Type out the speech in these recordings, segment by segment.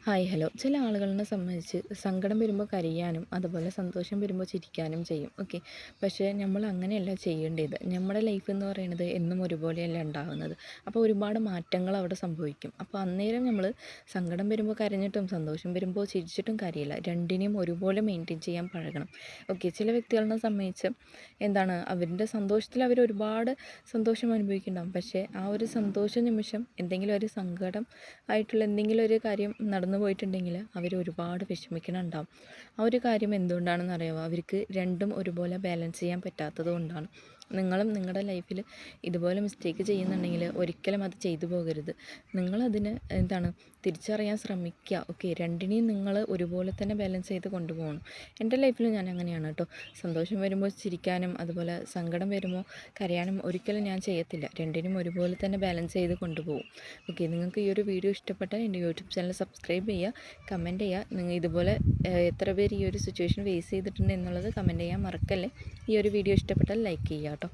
Hi hello. ചില ആളുകളെ സംബന്ധിച്ച് സങ്കടം വരുമ്പോൾ കരയാനും അതുപോലെ സന്തോഷം വരുമ്പോൾ ചിരിക്കാനും ചെയ്യും. ഓക്കെ. പക്ഷേ നമ്മൾ അങ്ങനെയല്ല ചെയ്യേണ്ടത്. നമ്മുടെ ലൈഫ് എന്ന് പറയുന്നത് എന്നും ഒരുപോലെയല്ല ഉണ്ടാകുന്നത്. അപ്പോൾ ഒരുപാട് മാറ്റങ്ങൾ അവിടെ സംഭവിക്കും. അപ്പോൾ അന്നേരം നമ്മൾ സങ്കടം വരുമ്പോൾ കരഞ്ഞിട്ടും സന്തോഷം വരുമ്പോൾ ചിരിച്ചിട്ടും കാര്യമില്ല. രണ്ടിനെയും ഒരുപോലെ മെയിൻറ്റെയിൻ ചെയ്യാൻ പഴകണം. ഓക്കെ. ചില വ്യക്തികളെ സംബന്ധിച്ച് അവരുടെ സന്തോഷത്തിൽ അവർ ഒരുപാട് സന്തോഷം അനുഭവിക്കുന്നുണ്ടാകും. പക്ഷേ ആ ഒരു സന്തോഷ നിമിഷം എന്തെങ്കിലും ഒരു സങ്കടം ആയിട്ടുള്ള എന്തെങ്കിലും ഒരു കാര്യം നടന്നു പോയിട്ടുണ്ടെങ്കിൽ അവർ ഒരുപാട് വിഷമിക്കുന്നുണ്ടാവും. ആ ഒരു കാര്യം എന്തുകൊണ്ടാണെന്ന് അറിയാമോ? അവർക്ക് രണ്ടും ഒരുപോലെ ബാലൻസ് ചെയ്യാൻ പറ്റാത്തത് കൊണ്ടാണ്. നിങ്ങളും നിങ്ങളുടെ ലൈഫിൽ ഇതുപോലെ മിസ്റ്റേക്ക് ചെയ്യുന്നുണ്ടെങ്കിൽ ഒരിക്കലും അത് ചെയ്തു പോകരുത്. നിങ്ങളതിന് തിരിച്ചറിയാൻ ശ്രമിക്കുക. ഓക്കെ, രണ്ടിനെയും നിങ്ങൾ ഒരുപോലെ തന്നെ ബാലൻസ് ചെയ്ത് കൊണ്ടുപോകണം. എൻ്റെ ലൈഫിൽ ഞാൻ അങ്ങനെയാണ് കേട്ടോ. സന്തോഷം വരുമ്പോൾ ചിരിക്കാനും അതുപോലെ സങ്കടം വരുമ്പോൾ കരയാനും ഒരിക്കലും ഞാൻ ചെയ്യത്തില്ല. രണ്ടിനും ഒരുപോലെ തന്നെ ബാലൻസ് ചെയ്ത് കൊണ്ടുപോകും. ഓക്കെ, നിങ്ങൾക്ക് ഈ ഒരു വീഡിയോ ഇഷ്ടപ്പെട്ടാൽ എൻ്റെ യൂട്യൂബ് ചാനൽ സബ്സ്ക്രൈബ് ചെയ്യുക, കമൻറ്റ് ചെയ്യുക. നിങ്ങൾ ഇതുപോലെ എത്ര പേര് ഈ ഒരു സിറ്റുവേഷൻ ഫേസ് ചെയ്തിട്ടുണ്ട് എന്നുള്ളത് കമൻറ്റ് ചെയ്യാൻ മറക്കല്ലേ. ഈ ഒരു വീഡിയോ ഇഷ്ടപ്പെട്ടാൽ ലൈക്ക് ചെയ്യുക കേട്ടോ.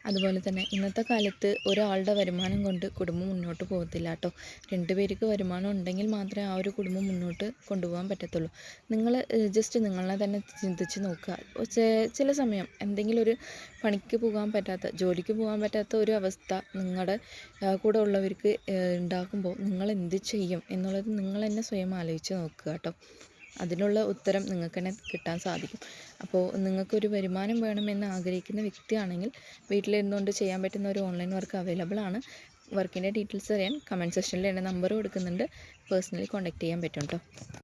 അതുപോലെ തന്നെ ഇന്നത്തെ കാലത്ത് ഒരാളുടെ വരുമാനം കൊണ്ട് കുടുംബം മുന്നോട്ട് പോകത്തില്ല കേട്ടോ. 2 പേർക്ക് വരുമാനം ഉണ്ടെങ്കിൽ മാത്രമേ ആ ഒരു കുടുംബം മുന്നോട്ട് കൊണ്ടുപോകാൻ പറ്റത്തുള്ളൂ. നിങ്ങൾ ജസ്റ്റ് നിങ്ങളെ തന്നെ ചിന്തിച്ച് നോക്കുക. ചില സമയം എന്തെങ്കിലും ഒരു പണിക്ക് പോകാൻ പറ്റാത്ത, ജോലിക്ക് പോകാൻ പറ്റാത്ത ഒരു അവസ്ഥ നിങ്ങളുടെ കൂടെ ഉള്ളവർക്ക് ഉണ്ടാകുമ്പോൾ നിങ്ങൾ എന്ത് ചെയ്യും എന്നുള്ളത് നിങ്ങൾ തന്നെ സ്വയം ആലോചിച്ച് നോക്കുക കേട്ടോ. അതിനുള്ള ഉത്തരം നിങ്ങൾക്ക് തന്നെ കിട്ടാൻ സാധിക്കും. അപ്പോൾ നിങ്ങൾക്കൊരു വരുമാനം വേണമെന്ന് ആഗ്രഹിക്കുന്ന വ്യക്തിയാണെങ്കിൽ വീട്ടിലിരുന്നുകൊണ്ട് ചെയ്യാൻ പറ്റുന്ന ഒരു ഓൺലൈൻ വർക്ക് അവൈലബിൾ ആണ്. വർക്കിൻ്റെ ഡീറ്റെയിൽസ് അറിയാൻ കമൻറ്റ് സെക്ഷനിൽ എൻ്റെ നമ്പർ കൊടുക്കുന്നുണ്ട്. പേഴ്സണലി കോൺടാക്റ്റ് ചെയ്യാൻ പറ്റും കേട്ടോ.